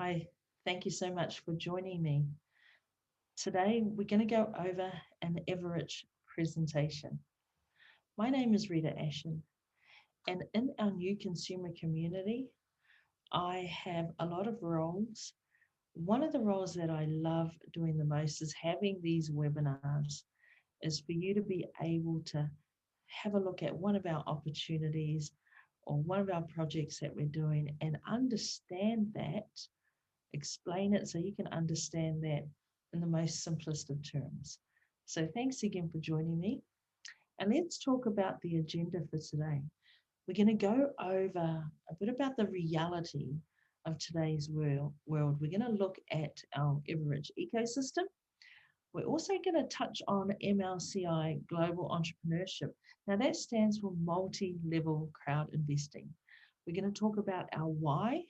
Hi, thank you so much for joining me. Today, we're going to go over an Everich presentation. My name is Rita Ashen, and in our new consumer community, I have a lot of roles. One of the roles that I love doing the most is having these webinars, is for you to be able to have a look at one of our opportunities or one of our projects that we're doing and understand that, explain it so you can understand that in the most simplest of terms. So thanks again for joining me. And let's talk about the agenda for today. We're going to go over a bit about the reality of today's world. We're going to look at our Everich ecosystem. We're also going to touch on MLCI Global Entrepreneurship. Now, that stands for Multi Level Crowd Investing. We're going to talk about our why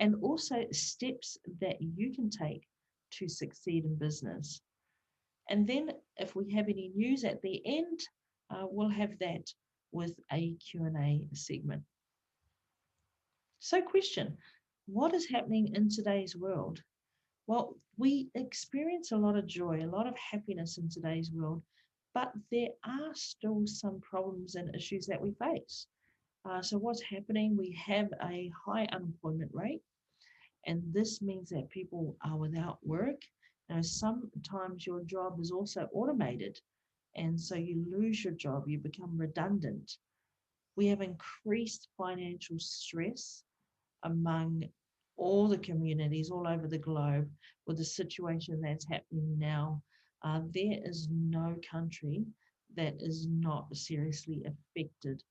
and also steps that you can take to succeed in business. And then if we have any news at the end, we'll have that with a Q&A segment. So question, what is happening in today's world? Well, we experience a lot of joy, a lot of happiness in today's world, but there are still some problems and issues that we face. So what's happening? We have a high unemployment rate, and this means that people are without work. Now, sometimes your job is also automated, and so you lose your job, you become redundant. We have increased financial stress among all the communities all over the globe with the situation that's happening now. There is no country that is not seriously affected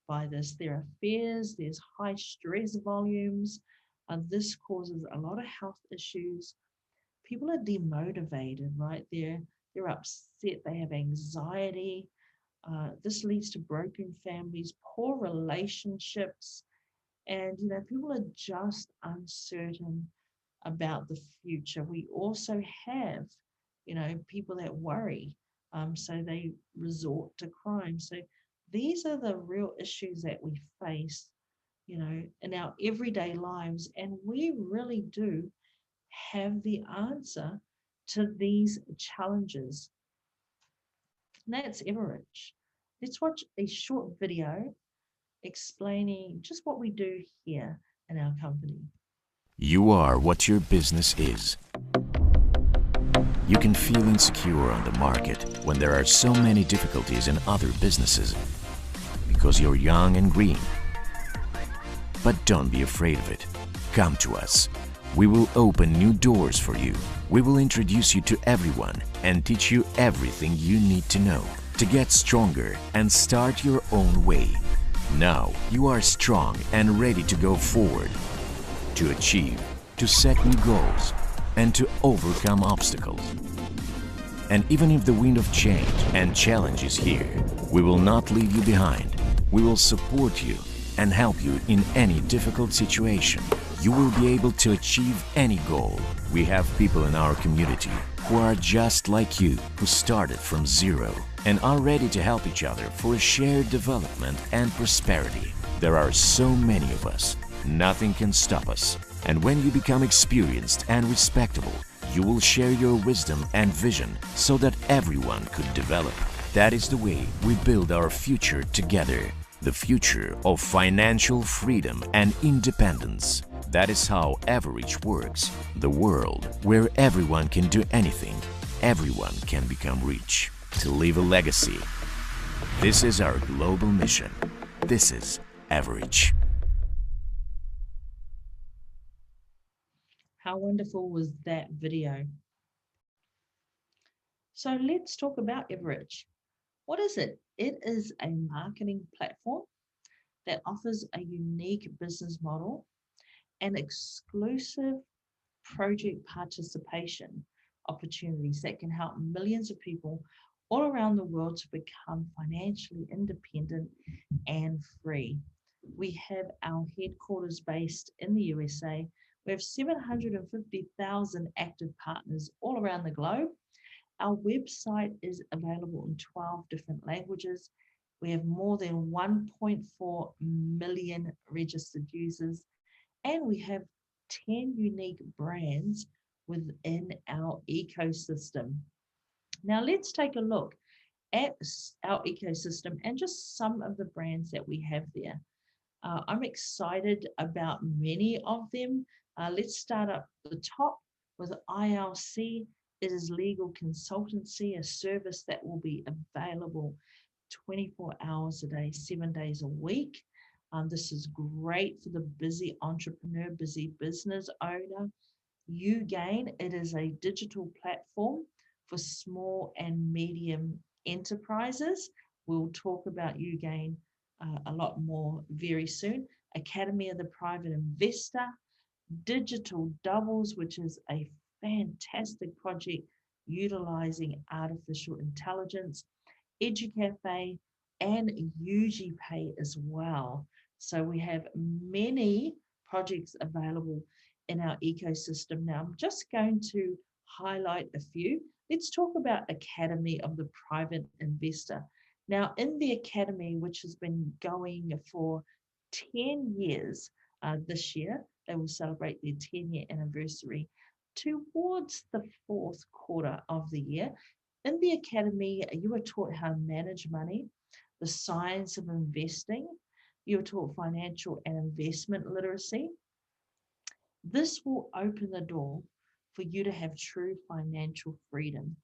by this. There are fears, there's high stress volumes, and this causes a lot of health issues. People are demotivated, right? They're upset, they have anxiety. This leads to broken families, poor relationships, and people are just uncertain about the future. We also have, people that worry, so they resort to crime. So these are the real issues that we face, in our everyday lives, and we really do have the answer to these challenges. And that's Everich. Let's watch a short video explaining just what we do here in our company. You are what your business is. You can feel insecure on the market when there are so many difficulties in other businesses because you're young and green. But don't be afraid of it. Come to us. We will open new doors for you. We will introduce you to everyone and teach you everything you need to know to get stronger and start your own way. Now you are strong and ready to go forward, to achieve, to set new goals, and to overcome obstacles. And even if the wind of change and challenge is here, we will not leave you behind. We will support you and help you in any difficult situation. You will be able to achieve any goal. We have people in our community who are just like you, who started from zero and are ready to help each other for a shared development and prosperity. There are so many of us. Nothing can stop us. And when you become experienced and respectable, you will share your wisdom and vision so that everyone could develop. That is the way we build our future together. The future of financial freedom and independence. That is how Everich works. The world where everyone can do anything, everyone can become rich, to leave a legacy. This is our global mission. This is Everich. How wonderful was that video? So let's talk about Everich. What is it? It is a marketing platform that offers a unique business model and exclusive project participation opportunities that can help millions of people all around the world to become financially independent and free. We have our headquarters based in the USA. We have 750,000 active partners all around the globe. Our website is available in 12 different languages. We have more than 1.4 million registered users, and we have 10 unique brands within our ecosystem. Now let's take a look at our ecosystem and just some of the brands that we have there. I'm excited about many of them. Let's start up the top with ILC. It is legal consultancy, a service that will be available 24 hours a day, 7 days a week. This is great for the busy entrepreneur, busy business owner. UGain, it is a digital platform for small and medium enterprises. We'll talk about UGain a lot more very soon. Academy of the Private Investor, Digital Doubles, which is a fantastic project utilizing artificial intelligence, EduCafe, and UGPay as well. So we have many projects available in our ecosystem. Now, I'm just going to highlight a few. Let's talk about Academy of the Private Investor. Now, in the Academy, which has been going for 10 years this year, they will celebrate their 10-year anniversary towards the fourth quarter of the year. In the Academy, you are taught how to manage money, the science of investing. You're taught financial and investment literacy. This will open the door for you to have true financial freedom.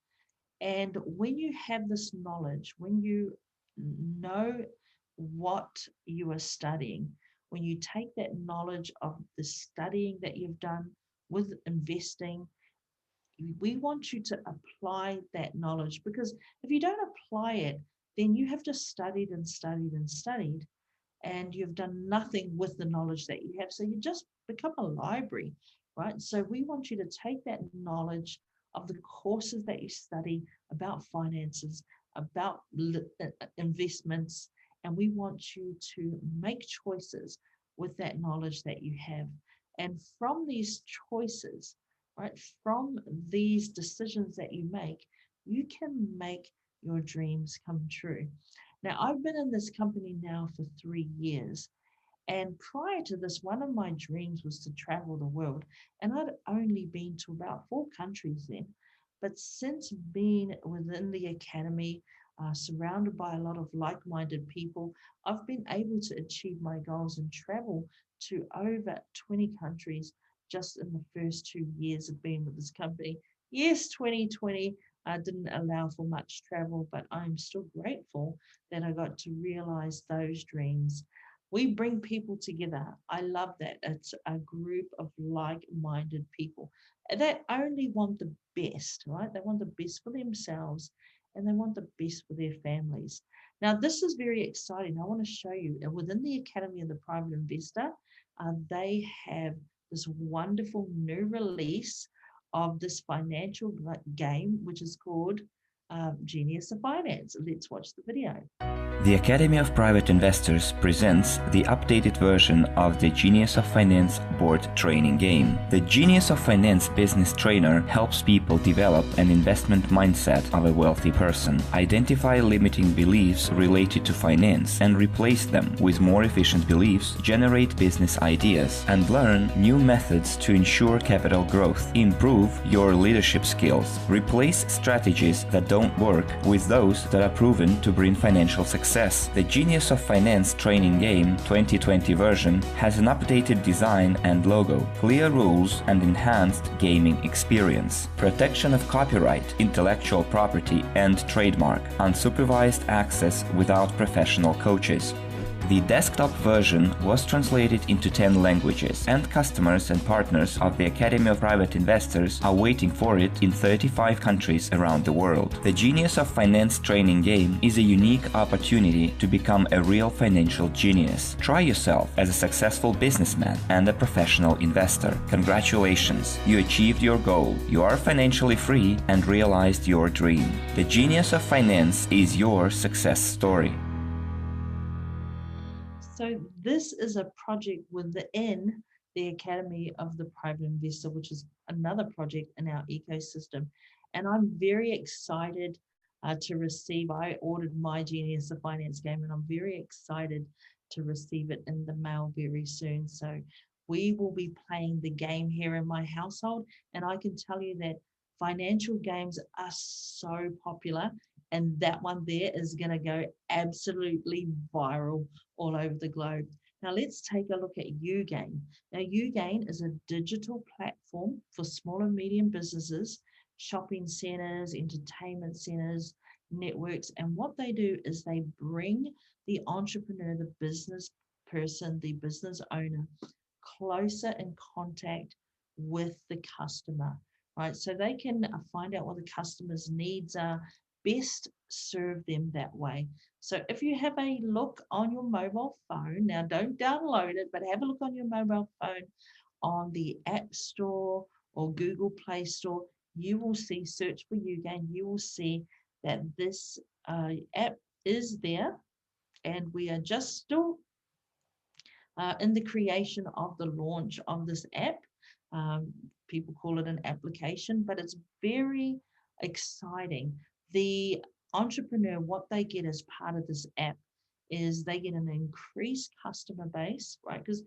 And when you have this knowledge, when you know what you are studying, when you take that knowledge of the studying that you've done with investing, we want you to apply that knowledge, because if you don't apply it, then you have just studied and studied and studied, and you've done nothing with the knowledge that you have. So you just become a library, right? So we want you to take that knowledge of the courses that you study about finances, about investments, and we want you to make choices with that knowledge that you have. And from these choices, right, from these decisions that you can make your dreams come true. Now, I've been in this company now for 3 years. And prior to this, one of my dreams was to travel the world. And I'd only been to about 4 countries then. But since being within the Academy, surrounded by a lot of like-minded people, I've been able to achieve my goals and travel to over 20 countries just in the first 2 years of being with this company. Yes, 2020 didn't allow for much travel, but I'm still grateful that I got to realize those dreams. We bring people together. I love that. It's a group of like-minded people that only want the best, right? They want the best for themselves and they want the best for their families. Now, this is very exciting. I want to show you within the Academy of the Private Investor, they have this wonderful new release of this financial game, which is called Genius of Finance. Let's watch the video. The Academy of Private Investors presents the updated version of the Genius of Finance board training game. The Genius of Finance business trainer helps people develop an investment mindset of a wealthy person, identify limiting beliefs related to finance and replace them with more efficient beliefs, generate business ideas, and learn new methods to ensure capital growth, improve your leadership skills, replace strategies that don't work with those that are proven to bring financial success. The Genius of Finance training game 2020 version has an updated design and logo, clear rules and enhanced gaming experience, protection of copyright, intellectual property and trademark, unsupervised access without professional coaches. The desktop version was translated into 10 languages, and customers and partners of the Academy of Private Investors are waiting for it in 35 countries around the world. The Genius of Finance training game is a unique opportunity to become a real financial genius. Try yourself as a successful businessman and a professional investor. Congratulations, you achieved your goal. You are financially free and realized your dream. The Genius of Finance is your success story. So this is a project within the Academy of the Private Investor, which is another project in our ecosystem. And I'm very excited to receive. I ordered my Genius of Finance game and I'm very excited to receive it in the mail very soon. So we will be playing the game here in my household. And I can tell you that financial games are so popular, and that one there is going to go absolutely viral all over the globe. Now let's take a look at YouGain. Now YouGain is a digital platform for small and medium businesses, shopping centers, entertainment centers, networks. And what they do is they bring the entrepreneur, the business person, the business owner closer in contact with the customer, right? So they can find out what the customer's needs are, best serve them that way. So if you have a look on your mobile phone, now don't download it, but have a look on your mobile phone on the App Store or Google Play Store, you will see, search for YouGain, you will see that this app is there, and we are just still in the creation of the launch of this app. People call it an application, but it's very exciting. The entrepreneur, what they get as part of this app is they get an increased customer base, right? Because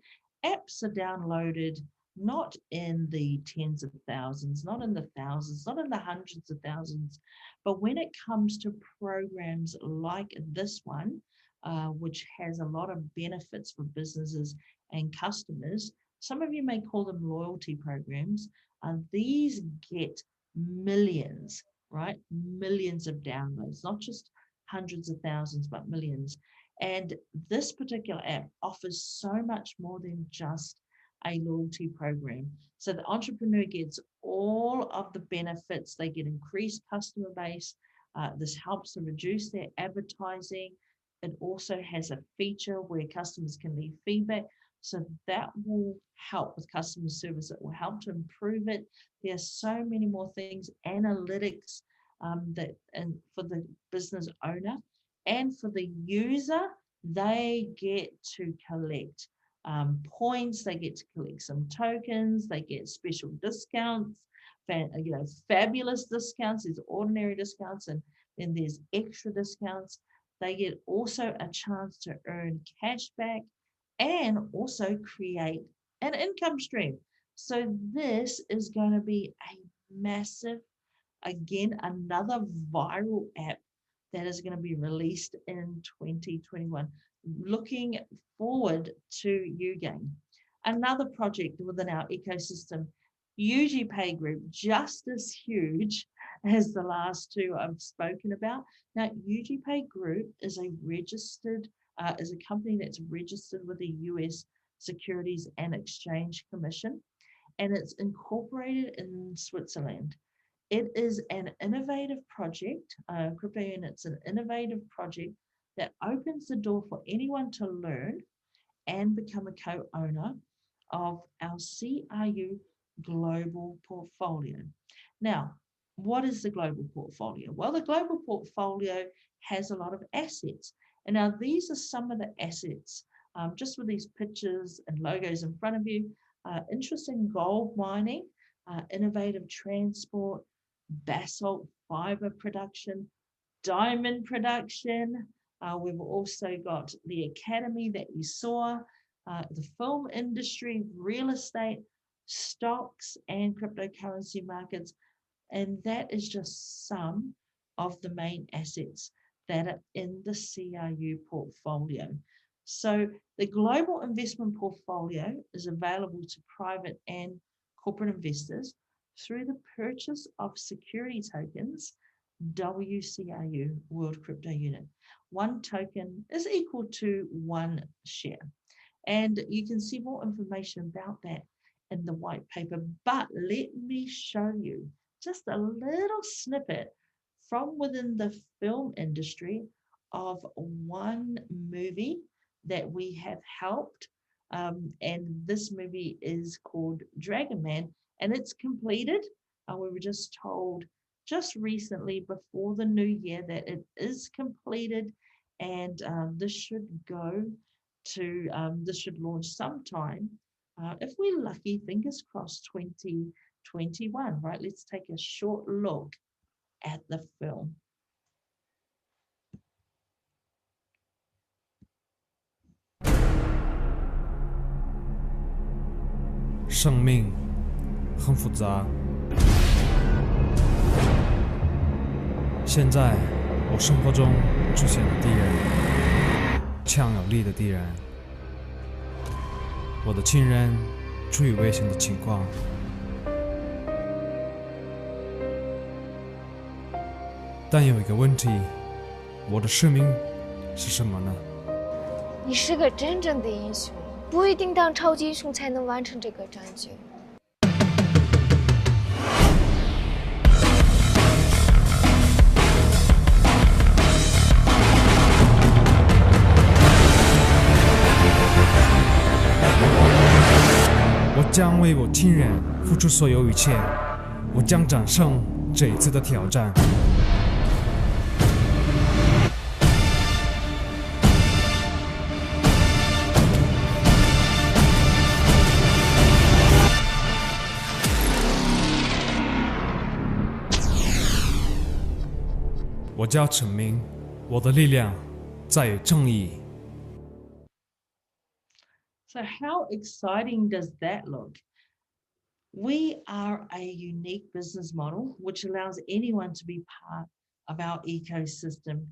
apps are downloaded not in the tens of thousands, not in the thousands, not in the hundreds of thousands, but when it comes to programs like this one, which has a lot of benefits for businesses and customers. Some of you may call them loyalty programs. These get millions, right? Millions of downloads, not just hundreds of thousands, but millions. And this particular app offers so much more than just a loyalty program. So the entrepreneur gets all of the benefits. They get increased customer base. This helps to reduce their advertising. It also has a feature where customers can leave feedback. So that will help with customer service. It will help to improve it. There are so many more things, analytics and for the business owner and for the user, they get to collect points, they get to collect some tokens, they get special discounts, fabulous discounts. There's ordinary discounts, and then there's extra discounts. They get also a chance to earn cash back and also create an income stream. So this is going to be a massive, again, another viral app that is going to be released in 2021. Looking forward to YouGain. Another project within our ecosystem, UGPay Group, just as huge as the last two I've spoken about. Now, UGPay Group is a company that's registered with the US Securities and Exchange Commission, and it's incorporated in Switzerland. It is an innovative project, Crypto Unit's an innovative project that opens the door for anyone to learn and become a co-owner of our CRU global portfolio. Now, what is the global portfolio? Well, the global portfolio has a lot of assets. And now these are some of the assets, just with these pictures and logos in front of you. Interest in gold mining, innovative transport, basalt fiber production, diamond production. We've also got the academy that you saw, the film industry, real estate, stocks, and cryptocurrency markets. And that is just some of the main assets that are in the CRU portfolio. So the global investment portfolio is available to private and corporate investors through the purchase of security tokens, WCRU, World Crypto Unit. One token is equal to one share. And you can see more information about that in the white paper. But let me show you just a little snippet from within the film industry of one movie that we have helped. And this movie is called Dragon Man, and it's completed. We were just told just recently before the new year that it is completed, and this should launch sometime, if we're lucky, fingers crossed, 2021, right? Let's take a short look at the film. 生命很复杂。现在我生活中出现了敌人，强有力的敌人。我的亲人处于危险的情况。但有一个问题，我的使命是什么呢？你是个真正的英雄，不一定当超级英雄才能完成这个战局。我将为我亲人付出所有一切，我将战胜这一次的挑战。我叫陈明，我的力量在于正义。So how exciting does that look? We are a unique business model which allows anyone to be part of our ecosystem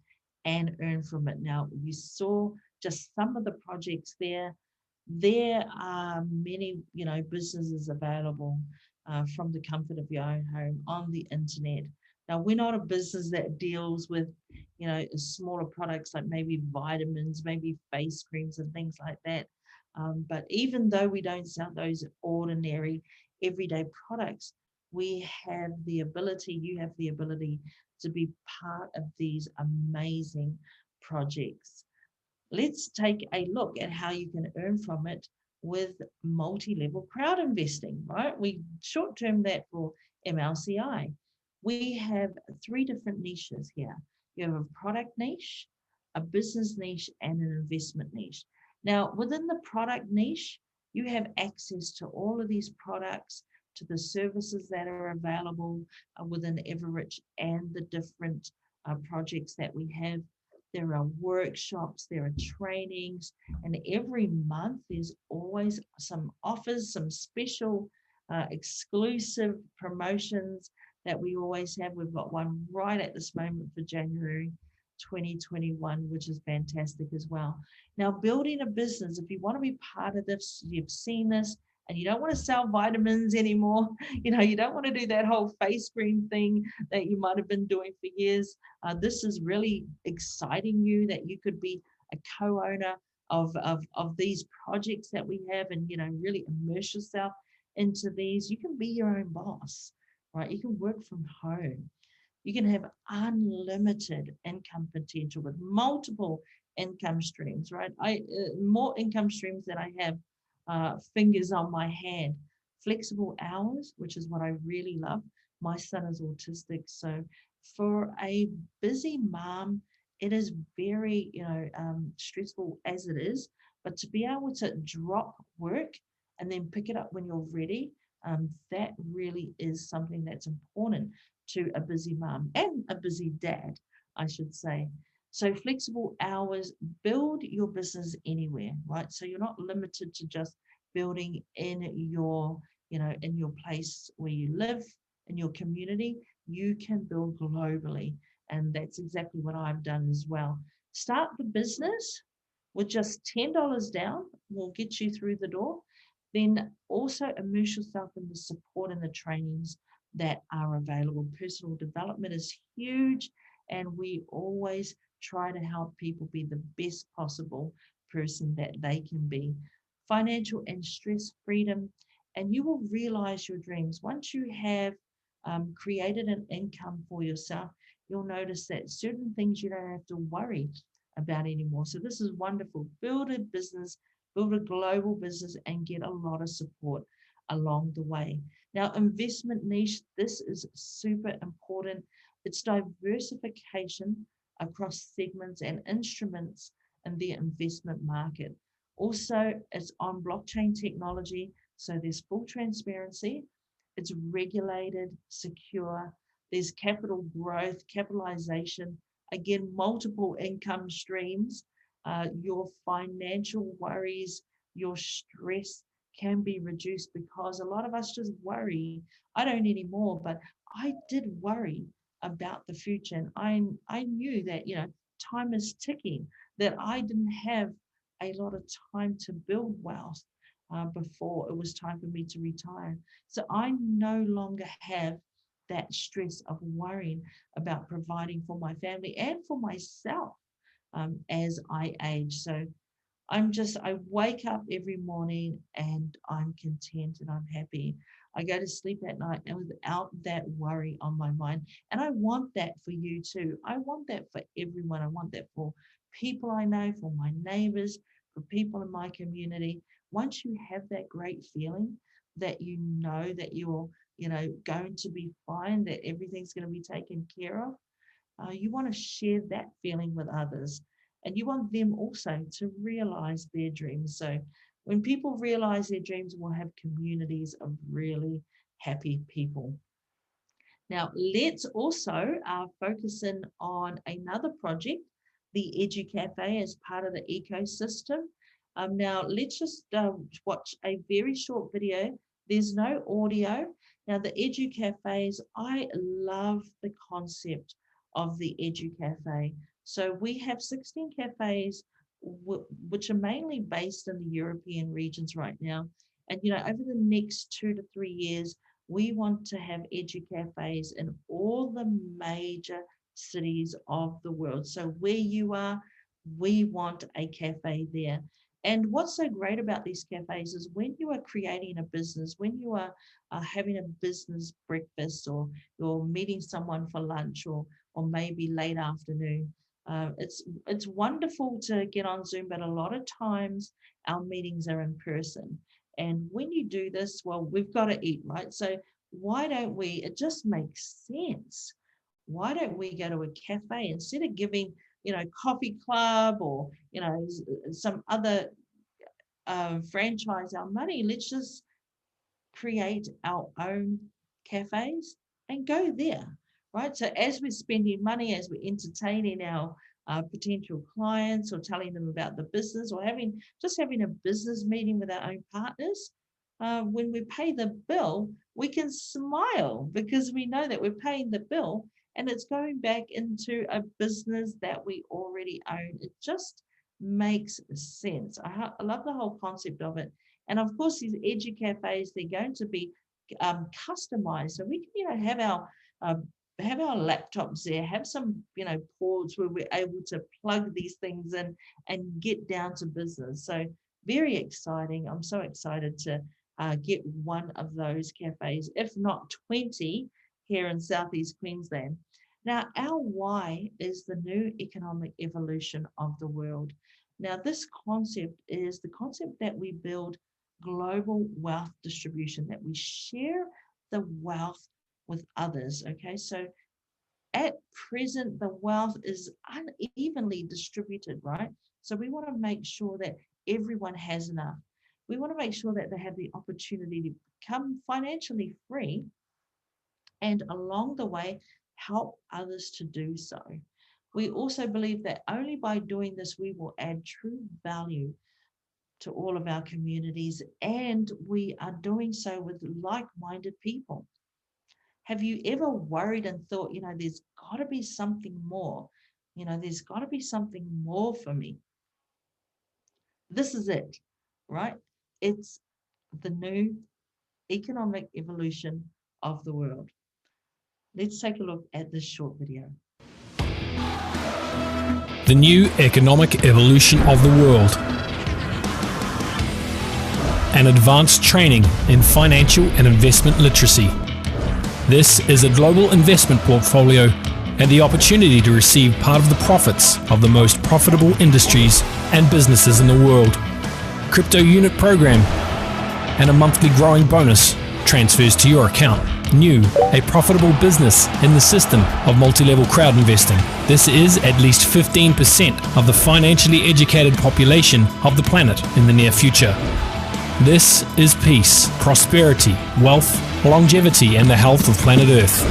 and earn from it. Now, you saw just some of the projects there. There are many, businesses available from the comfort of your own home on the internet. Now, we're not a business that deals with, smaller products like maybe vitamins, maybe face creams and things like that. But even though we don't sell those ordinary everyday products, we have the ability, you have the ability to be part of these amazing projects. Let's take a look at how you can earn from it with multi-level crowd investing, right? We short-term that for MLCI. We have 3 different niches here. You have a product niche, a business niche, and an investment niche. Now, within the product niche, you have access to all of these products, to the services that are available within Everich and the different projects that we have. There are workshops, there are trainings, and every month there's always some offers, some special exclusive promotions that we always have. We've got one right at this moment for January 2021, which is fantastic as well. Now, building a business, if you want to be part of this, you've seen this, and you don't want to sell vitamins anymore, you don't want to do that whole face cream thing that you might have been doing for years. This is really exciting you that you could be a co-owner of these projects that we have and, really immerse yourself into these. You can be your own boss, right? You can work from home. You can have unlimited income potential with multiple income streams, right? More income streams than I have fingers on my hand. Flexible hours, which is what I really love. My son is autistic, so for a busy mom, it is very, stressful as it is. But to be able to drop work and then pick it up when you're ready, that really is something that's important to a busy mom and a busy dad, I should say. So flexible hours, build your business anywhere, right? So you're not limited to just building in your, in your place where you live, in your community. You can build globally. And that's exactly what I've done as well. Start the business with just $10 down, will get you through the door. Then also immerse yourself in the support and the trainings that are available. Personal development is huge, and we always try to help people be the best possible person that they can be. Financial and stress freedom, and you will realize your dreams. Once you have created an income for yourself, you'll notice that certain things you don't have to worry about anymore. So this is wonderful. Build a business, build a global business, and get a lot of support along the way. Now, investment niche, this is super important. It's diversification across segments and instruments in the investment market. Also, it's on blockchain technology, so there's full transparency. It's regulated, secure. There's capital growth, capitalization, again, multiple income streams. Your financial worries, your stress can be reduced, because a lot of us just worry. I don't anymore, but I did worry about the future. And I knew that, time is ticking, that I didn't have a lot of time to build wealth before it was time for me to retire. So I no longer have that stress of worrying about providing for my family and for myself as I age. So I wake up every morning and I'm content and I'm happy. I go to sleep at night and without that worry on my mind. And I want that for you too. I want that for everyone. I want that for people I know, for my neighbors, for people in my community. Once you have that great feeling that you know that you're, going to be fine, that everything's going to be taken care of, you want to share that feeling with others. And you want them also to realize their dreams. So when people realize their dreams, we'll have communities of really happy people. Now, let's also focus in on another project, the EduCafe, as part of the ecosystem. Now, let's just watch a very short video. There's no audio. Now, the EduCafes, I love the concept of the EduCafe. So we have 16 cafes, which are mainly based in the European regions right now. And, over the next 2 to 3 years, we want to have EduCafes in all the major cities of the world. So where you are, we want a cafe there. And what's so great about these cafes is when you are creating a business, when you are having a business breakfast, or you're meeting someone for lunch, or maybe late afternoon, it's wonderful to get on Zoom, but a lot of times our meetings are in person. And when you do this, well, we've got to eat, right? So why don't we, it just makes sense. Why don't we go to a cafe instead of giving, coffee club or, some other franchise our money? Let's just create our own cafes and go there, right? So as we're spending money, as we're entertaining our potential clients, or telling them about the business, or having a business meeting with our own partners, when we pay the bill, we can smile because we know that we're paying the bill and it's going back into a business that we already own. It just makes sense. I love the whole concept of it. And of course, these EduCafes, they're going to be customized. So we can, have our laptops there, have some, ports where we're able to plug these things in and get down to business. So very exciting. I'm so excited to get one of those cafes, if not 20, here in Southeast Queensland. Now, our why is the new economic evolution of the world. Now, this concept is the concept that we build global wealth distribution, that we share the wealth with others. Okay, so at present, the wealth is unevenly distributed, right? So we want to make sure that everyone has enough. We want to make sure that they have the opportunity to become financially free, and along the way, help others to do so. We also believe that only by doing this, we will add true value to all of our communities, and we are doing so with like-minded people. Have you ever worried and thought, there's got to be something more? There's got to be something more for me. This is it, right? It's the new economic evolution of the world. Let's take a look at this short video. The new economic evolution of the world. An advanced training in financial and investment literacy. This is a global investment portfolio and the opportunity to receive part of the profits of the most profitable industries and businesses in the world. Crypto unit program and a monthly growing bonus transfers to your account. New, a profitable business in the system of multi-level crowd investing. This is at least 15% of the financially educated population of the planet in the near future. This is peace, prosperity, wealth, longevity, and the health of planet Earth.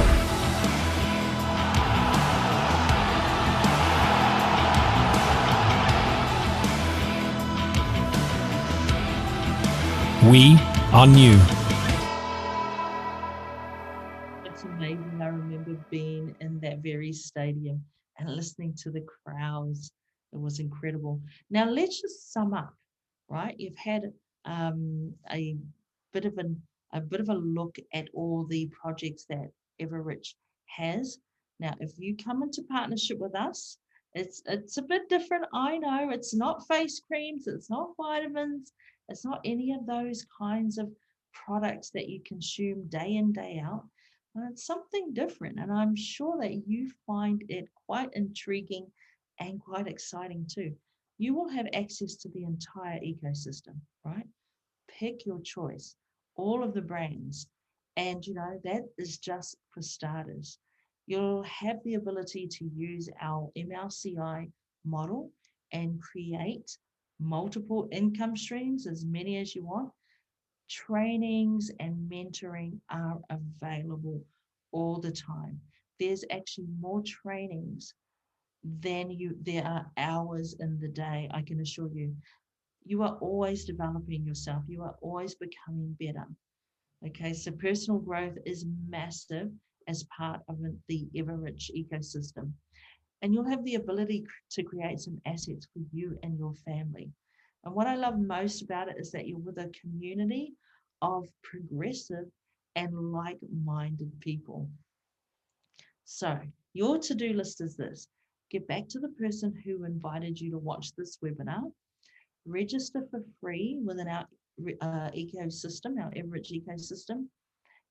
We are new. It's amazing. I remember being in that very stadium and listening to the crowds. It was incredible. Now let's just sum up, right? You've had a bit of a look at all the projects that Everrich has. Now, if you come into partnership with us, it's a bit different. I know it's not face creams, it's not vitamins, it's not any of those kinds of products that you consume day in, day out. It's something different, and I'm sure that you find it quite intriguing and quite exciting too. You will have access to the entire ecosystem, right? Pick your choice, all of the brands, and that is just for starters. You'll have the ability to use our MLCI model and create multiple income streams, as many as you want. Trainings and mentoring are available all the time. There's actually more trainings than there are hours in the day, I can assure you. You are always developing yourself. You are always becoming better. Okay, so personal growth is massive as part of the Everrich ecosystem. And you'll have the ability to create some assets for you and your family. And what I love most about it is that you're with a community of progressive and like-minded people. So your to-do list is this. Get back to the person who invited you to watch this webinar. Register for free within our ecosystem, our Everrich ecosystem,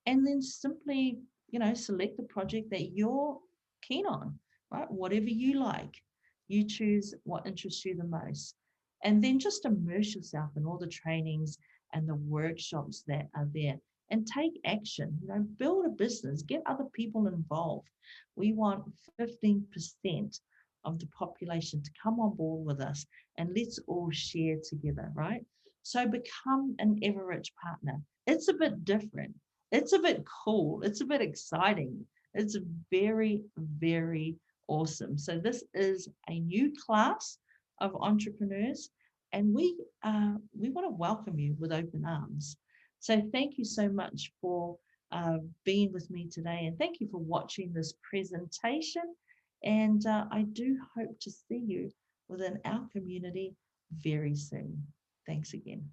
and then simply, select the project that you're keen on, right? Whatever you like, you choose what interests you the most. And then just immerse yourself in all the trainings and the workshops that are there and take action, build a business, get other people involved. We want 15% of the population to come on board with us, and let's all share together, right? So become an Everrich partner. It's a bit different. It's a bit cool. It's a bit exciting. It's very, very awesome. So this is a new class of entrepreneurs, and we want to welcome you with open arms. So thank you so much for being with me today, and thank you for watching this presentation. And I do hope to see you within our community very soon. Thanks again.